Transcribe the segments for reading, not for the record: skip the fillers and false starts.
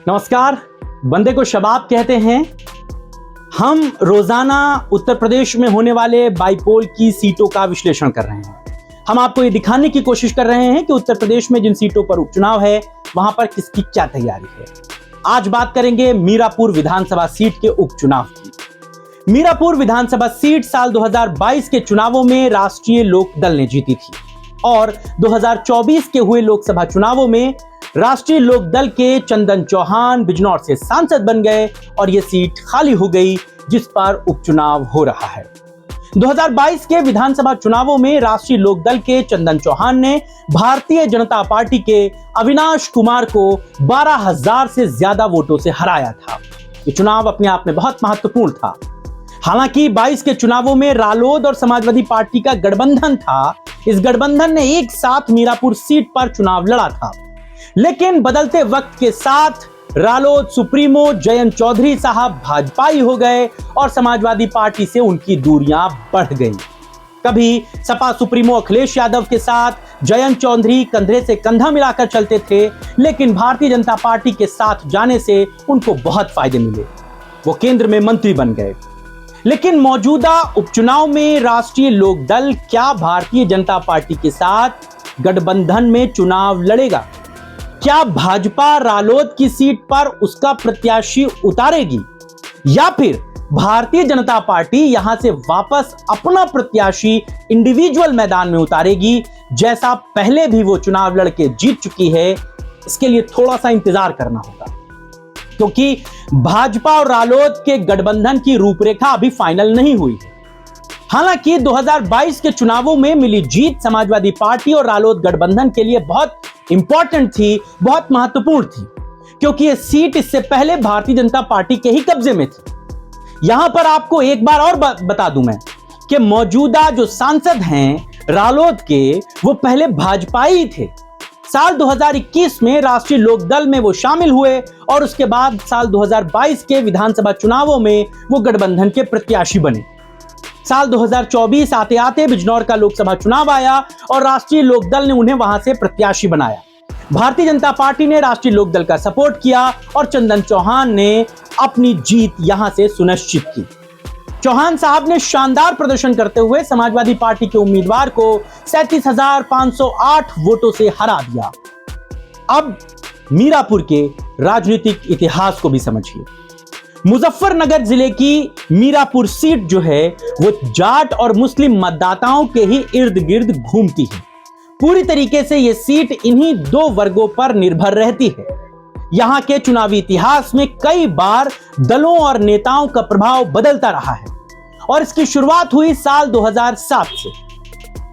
नमस्कार। बंदे को शबाब कहते हैं। हम रोजाना उत्तर प्रदेश में होने वाले बाईपोल की सीटों का विश्लेषण कर रहे हैं। हम आपको ये दिखाने की कोशिश कर रहे हैं कि उत्तर प्रदेश में जिन सीटों पर उपचुनाव है वहां पर किसकी क्या तैयारी है। आज बात करेंगे मीरापुर विधानसभा सीट के उपचुनाव की। मीरापुर विधानसभा सीट साल 2022 के चुनावों में राष्ट्रीय लोकदल ने जीती थी और 2024 के हुए लोकसभा चुनावों में राष्ट्रीय लोकदल के चंदन चौहान बिजनौर से सांसद बन गए और यह सीट खाली हो गई, जिस पर उपचुनाव हो रहा है। 2022 के विधानसभा चुनावों में राष्ट्रीय लोकदल के चंदन चौहान ने भारतीय जनता पार्टी के अविनाश कुमार को 12,000 से ज्यादा वोटों से हराया था। ये चुनाव अपने आप में बहुत महत्वपूर्ण था। हालांकि 22 के चुनावों में रालोद और समाजवादी पार्टी का गठबंधन था। इस गठबंधन ने एक साथ मीरापुर सीट पर चुनाव लड़ा था, लेकिन बदलते वक्त के साथ रालोद सुप्रीमो जयंत चौधरी साहब भाजपाई हो गए और समाजवादी पार्टी से उनकी दूरियां बढ़ गईं। कभी सपा सुप्रीमो अखिलेश यादव के साथ जयंत चौधरी कंधे से कंधा मिलाकर चलते थे, लेकिन भारतीय जनता पार्टी के साथ जाने से उनको बहुत फायदे मिले। वो केंद्र में मंत्री बन गए। लेकिन मौजूदा उपचुनाव में राष्ट्रीय लोकदल क्या भारतीय जनता पार्टी के साथ गठबंधन में चुनाव लड़ेगा? क्या भाजपा रालोद की सीट पर उसका प्रत्याशी उतारेगी या फिर भारतीय जनता पार्टी यहां से वापस अपना प्रत्याशी इंडिविजुअल मैदान में उतारेगी, जैसा पहले भी वो चुनाव लड़के जीत चुकी है? इसके लिए थोड़ा सा इंतजार करना होगा, क्योंकि भाजपा और रालोद के गठबंधन की रूपरेखा अभी फाइनल नहीं हुई है। हालांकि 2022 के चुनावों में मिली जीत समाजवादी पार्टी और रालोद गठबंधन के लिए बहुत इंपॉर्टेंट थी, बहुत महत्वपूर्ण थी, क्योंकि यह सीट इससे पहले भारतीय जनता पार्टी के ही कब्जे में थी। यहां पर आपको एक बार और बता दूं मैं कि मौजूदा जो सांसद हैं रालोद के, वो पहले भाजपाई थे। साल 2021 में राष्ट्रीय लोकदल में वो शामिल हुए और उसके बाद साल 2022 के विधानसभा चुनावों में वो गठबंधन के प्रत्याशी बने। साल 2024 आते आते बिजनौर का लोकसभा चुनाव आया और राष्ट्रीय लोकदल ने उन्हें वहां से प्रत्याशी बनाया। भारतीय जनता पार्टी ने राष्ट्रीय लोकदल का सपोर्ट किया और चंदन चौहान ने अपनी जीत यहां से सुनिश्चित की। चौहान साहब ने शानदार प्रदर्शन करते हुए समाजवादी पार्टी के उम्मीदवार को 37,508 वोटों से हरा दिया। अब मीरापुर के राजनीतिक इतिहास को भी समझिए। मुजफ्फरनगर जिले की मीरापुर सीट जो है वो जाट और मुस्लिम मतदाताओं के ही इर्द गिर्द घूमती है। पूरी तरीके से ये सीट इन्हीं दो वर्गों पर निर्भर रहती है। यहां के चुनावी इतिहास में कई बार दलों और नेताओं का प्रभाव बदलता रहा है और इसकी शुरुआत हुई साल 2007 से,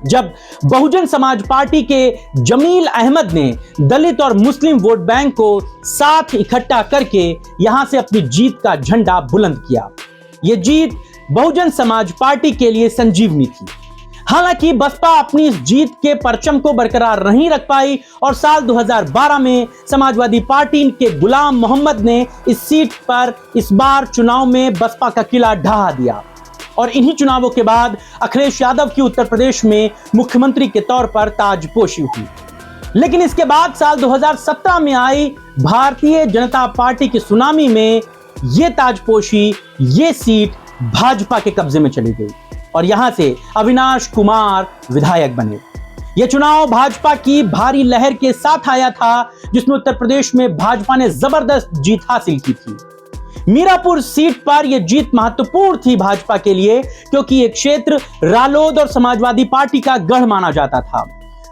जब बहुजन समाज पार्टी के जमील अहमद ने दलित और मुस्लिम वोट बैंक को साथ इकट्ठा करके यहां से अपनी जीत का झंडा बुलंद किया। यह जीत बहुजन समाज पार्टी के लिए संजीवनी थी। हालांकि बसपा अपनी इस जीत के परचम को बरकरार नहीं रख पाई और साल 2012 में समाजवादी पार्टी के गुलाम मोहम्मद ने इस सीट पर इस बार चुनाव में बसपा का किला ढहा दिया और इन्हीं चुनावों के बाद अखिलेश यादव की उत्तर प्रदेश में मुख्यमंत्री के तौर पर ताजपोशी हुई। लेकिन इसके बाद साल 2017 में आई भारतीय जनता पार्टी की सुनामी में यह ताजपोशी, ये सीट भाजपा के कब्जे में चली गई और यहां से अविनाश कुमार विधायक बने। यह चुनाव भाजपा की भारी लहर के साथ आया था, जिसमें उत्तर प्रदेश में भाजपा ने जबरदस्त जीत हासिल की थी। मीरापुर सीट पर यह जीत महत्वपूर्ण थी भाजपा के लिए, क्योंकि यह क्षेत्र रालोद और समाजवादी पार्टी का गढ़ माना जाता था।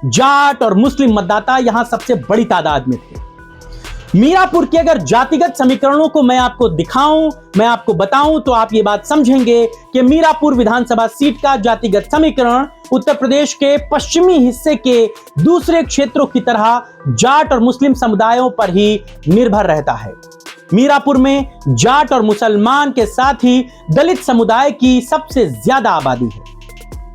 जाट और मुस्लिम मतदाता यहां सबसे बड़ी तादाद में थे। मीरापुर के अगर जातिगत समीकरणों को मैं आपको दिखाऊं, मैं आपको बताऊं, तो आप ये बात समझेंगे कि मीरापुर विधानसभा सीट का जातिगत समीकरण उत्तर प्रदेश के पश्चिमी हिस्से के दूसरे क्षेत्रों की तरह जाट और मुस्लिम समुदायों पर ही निर्भर रहता है। मीरापुर में जाट और मुसलमान के साथ ही दलित समुदाय की सबसे ज्यादा आबादी है।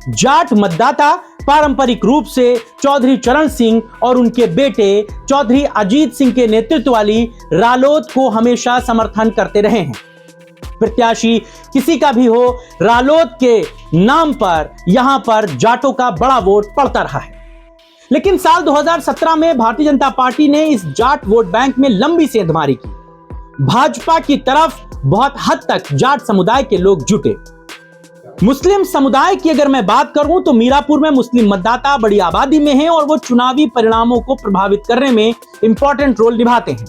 जाट मतदाता पारंपरिक रूप से चौधरी चरण सिंह और उनके बेटे चौधरी अजीत सिंह के नेतृत्व वाली रालोद को हमेशा समर्थन करते रहे हैं। प्रत्याशी किसी का भी हो, रालोद के नाम पर यहां पर जाटों का बड़ा वोट पड़ता रहा है। लेकिन साल 2017 में भारतीय जनता पार्टी ने इस जाट वोट बैंक में लंबी सेंधमारी की भाजपा की तरफ बहुत हद तक जाट समुदाय के लोग जुटे। मुस्लिम समुदाय की अगर मैं बात करूं तो मीरापुर में मुस्लिम मतदाता बड़ी आबादी में हैं और वो चुनावी परिणामों को प्रभावित करने में इंपॉर्टेंट रोल निभाते हैं।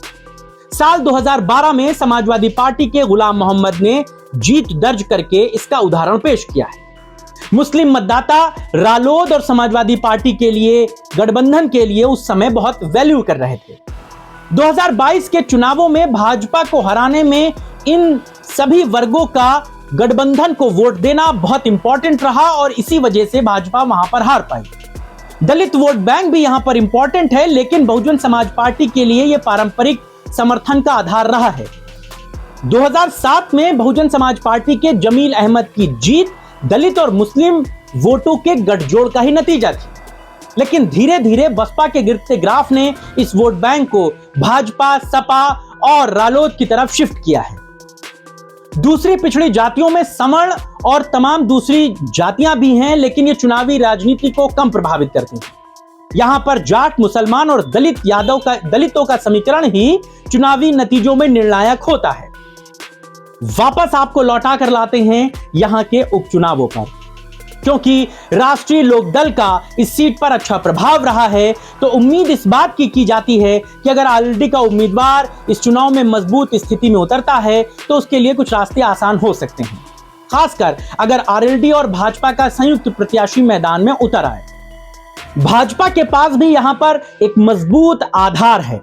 साल 2012 में समाजवादी पार्टी के गुलाम मोहम्मद ने जीत दर्ज करके इसका उदाहरण पेश किया है। मुस्लिम मतदाता रालोद और समाजवादी पार्टी के लिए, गठबंधन के लिए उस समय बहुत वैल्यू कर रहे थे। 2022 के चुनावों में भाजपा को हराने में इन सभी वर्गों का गठबंधन को वोट देना बहुत इंपॉर्टेंट रहा और इसी वजह से भाजपा वहां पर हार पाई। दलित वोट बैंक भी यहां पर इंपॉर्टेंट है, लेकिन बहुजन समाज पार्टी के लिए यह पारंपरिक समर्थन का आधार रहा है। 2007 में बहुजन समाज पार्टी के जमील अहमद की जीत दलित और मुस्लिम वोटों के गठजोड़ का ही नतीजा थी, लेकिन धीरे धीरे बसपा के गिरते ग्राफ ने इस वोट बैंक को भाजपा, सपा और रालोद की तरफ शिफ्ट किया है। दूसरी पिछड़ी जातियों में सवर्ण और तमाम दूसरी जातियां भी हैं, लेकिन ये चुनावी राजनीति को कम प्रभावित करती हैं। यहां पर जाट, मुसलमान और दलितों का समीकरण ही चुनावी नतीजों में निर्णायक होता है। वापस आपको लौटा कर लाते हैं यहां के उपचुनावों पर, क्योंकि राष्ट्रीय लोकदल का इस सीट पर अच्छा प्रभाव रहा है, तो उम्मीद इस बात की जाती है कि अगर आरएलडी का उम्मीदवार इस चुनाव में मजबूत स्थिति में उतरता है तो उसके लिए कुछ रास्ते आसान हो सकते हैं, खासकर अगर आरएलडी और भाजपा का संयुक्त प्रत्याशी मैदान में उतर आए। भाजपा के पास भी यहां पर एक मजबूत आधार है।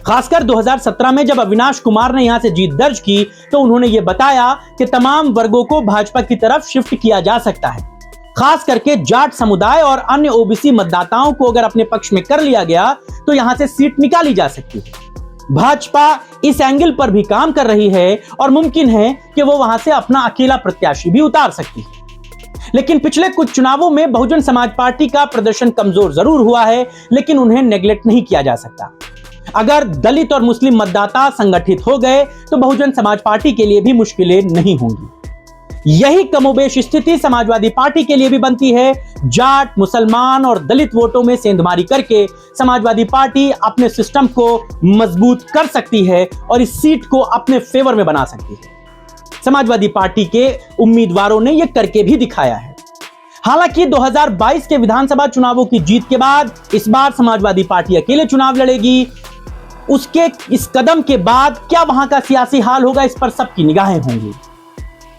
खासकर 2017 में जब अविनाश कुमार ने यहां से जीत दर्ज की तो उन्होंने यह बताया कि तमाम वर्गों को भाजपा की तरफ शिफ्ट किया जा सकता है। खास करके जाट समुदाय और अन्य ओबीसी मतदाताओं को अगर अपने पक्ष में कर लिया गया तो यहां से सीट निकाली जा सकती है। भाजपा इस एंगल पर भी काम कर रही है और मुमकिन है कि वो वहां से अपना अकेला प्रत्याशी भी उतार सकती है। लेकिन पिछले कुछ चुनावों में बहुजन समाज पार्टी का प्रदर्शन कमजोर जरूर हुआ है, लेकिन उन्हें नेग्लेक्ट नहीं किया जा सकता। अगर दलित और मुस्लिम मतदाता संगठित हो गए तो बहुजन समाज पार्टी के लिए भी मुश्किलें नहीं होंगी। यही कमोबेश स्थिति समाजवादी पार्टी के लिए भी बनती है। जाट, मुसलमान और दलित वोटों में सेंधमारी करके समाजवादी पार्टी अपने सिस्टम को मजबूत कर सकती है और इस सीट को अपने फेवर में बना सकती है। समाजवादी पार्टी के उम्मीदवारों ने यह करके भी दिखाया है। हालांकि 2022 के विधानसभा चुनावों की जीत के बाद इस बार समाजवादी पार्टी अकेले चुनाव लड़ेगी। उसके इस कदम के बाद क्या वहां का सियासी हाल होगा, इस पर सबकी निगाहें होंगी।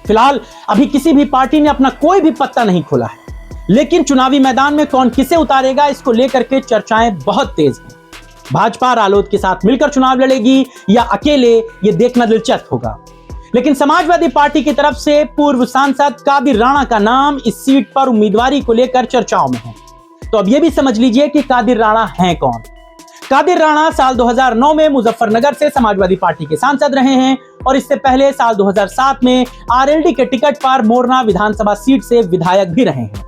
फिलहाल अभी किसी भी पार्टी ने अपना कोई भी पत्ता नहीं खोला है, लेकिन चुनावी मैदान में कौन किसे उतारेगा इसको लेकर के चर्चाएं बहुत तेज हैं। भाजपा रालोद के साथ मिलकर चुनाव लड़ेगी या अकेले, यह देखना दिलचस्प होगा। लेकिन समाजवादी पार्टी की तरफ से पूर्व सांसद कादिर राणा का नाम इस सीट पर उम्मीदवारी को लेकर चर्चाओं में है। तो अब यह भी समझ लीजिए कि कादिर राणा हैं कौन। कादिर राणा साल 2009 में मुजफ्फरनगर से समाजवादी पार्टी के सांसद रहे हैं और इससे पहले साल 2007 में आरएलडी के टिकट पर मोरना विधानसभा सीट से विधायक भी रहे हैं।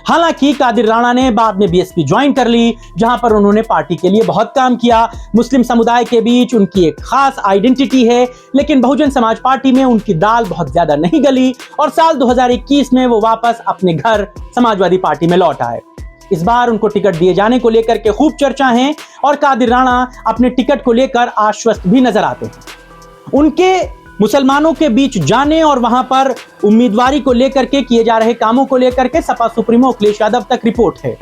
हालांकि कादिर राणा ने बाद में बीएसपी ज्वाइन कर ली, जहां पर उन्होंने पार्टी के लिए बहुत काम किया। मुस्लिम समुदाय के बीच उनकी एक खास आइडेंटिटी है, लेकिन बहुजन समाज पार्टी में उनकी दाल बहुत ज्यादा नहीं गली और साल 2021 में वो वापस अपने घर समाजवादी पार्टी में लौट आए। इस बार उनको टिकट दिए जाने को लेकर के खूब चर्चा है और कादिर राणा अपने टिकट को लेकर आश्वस्त भी नजर आते हैं। उनके मुसलमानों के बीच जाने और वहां पर उम्मीदवारी को लेकर के किए जा रहे कामों को लेकर के सपा सुप्रीमो अखिलेश यादव तक रिपोर्ट है।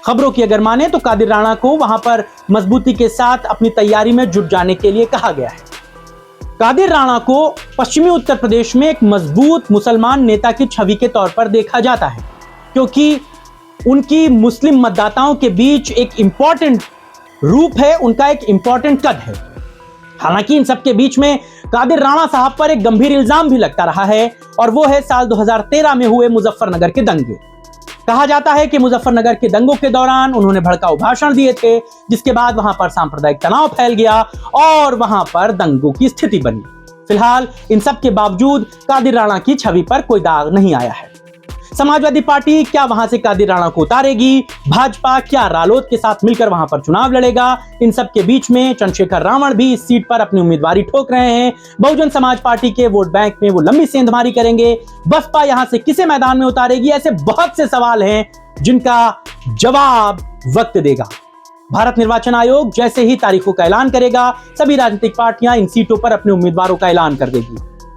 खबरों की अगर माने तो कादिर राणा को वहां पर मजबूती के साथ अपनी तैयारी में जुट जाने के लिए कहा गया है। कादिर राणा को पश्चिमी उत्तर प्रदेश में एक मजबूत मुसलमान नेता की छवि के तौर पर देखा जाता है, क्योंकि उनकी मुस्लिम मतदाताओं के बीच एक इंपॉर्टेंट रूप है, उनका एक इंपॉर्टेंट कद है। हालांकि इन सब के बीच में कादिर राणा साहब पर एक गंभीर इल्जाम भी लगता रहा है और वो है साल 2013 में हुए मुजफ्फरनगर के दंगे। कहा जाता है कि मुजफ्फरनगर के दंगों के दौरान उन्होंने भड़काऊ भाषण दिए थे, जिसके बाद वहां पर सांप्रदायिक तनाव फैल गया और वहां पर दंगों की स्थिति बनी। फिलहाल इन सब के बावजूद कादिर राणा की छवि पर कोई दाग नहीं आया है। समाजवादी पार्टी क्या वहां से कादिर राणा को उतारेगी? भाजपा क्या रालोद के साथ मिलकर वहां पर चुनाव लड़ेगा? इन सब के बीच में चंद्रशेखर रावण भी इस सीट पर अपनी उम्मीदवारी ठोक रहे हैं। बहुजन समाज पार्टी के वोट बैंक में वो लंबी सेंधमारी करेंगे। बसपा यहां से किसे मैदान में उतारेगी? ऐसे बहुत से सवाल हैं जिनका जवाब वक्त देगा। भारत निर्वाचन आयोग जैसे ही तारीखों का ऐलान करेगा, सभी राजनीतिक पार्टियां इन सीटों पर अपने उम्मीदवारों का ऐलान कर देगी।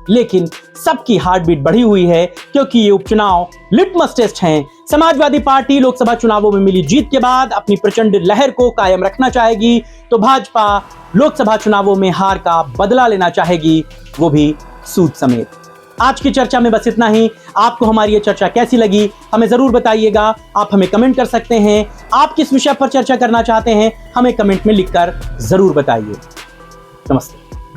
लेकिन सबकी हार्ट बीट बढ़ी हुई है, क्योंकि ये उपचुनाव लिटमस टेस्ट हैं। समाजवादी पार्टी लोकसभा चुनावों में मिली जीत के बाद अपनी प्रचंड लहर को कायम रखना चाहेगी, तो भाजपा लोकसभा चुनावों में हार का बदला लेना चाहेगी, वो भी सूद समेत। आज की चर्चा में बस इतना ही। आपको हमारी ये चर्चा कैसी लगी हमें जरूर बताइएगा। आप हमें कमेंट कर सकते हैं। आप किस विषय पर चर्चा करना चाहते हैं हमें कमेंट में लिखकर जरूर बताइए। नमस्ते।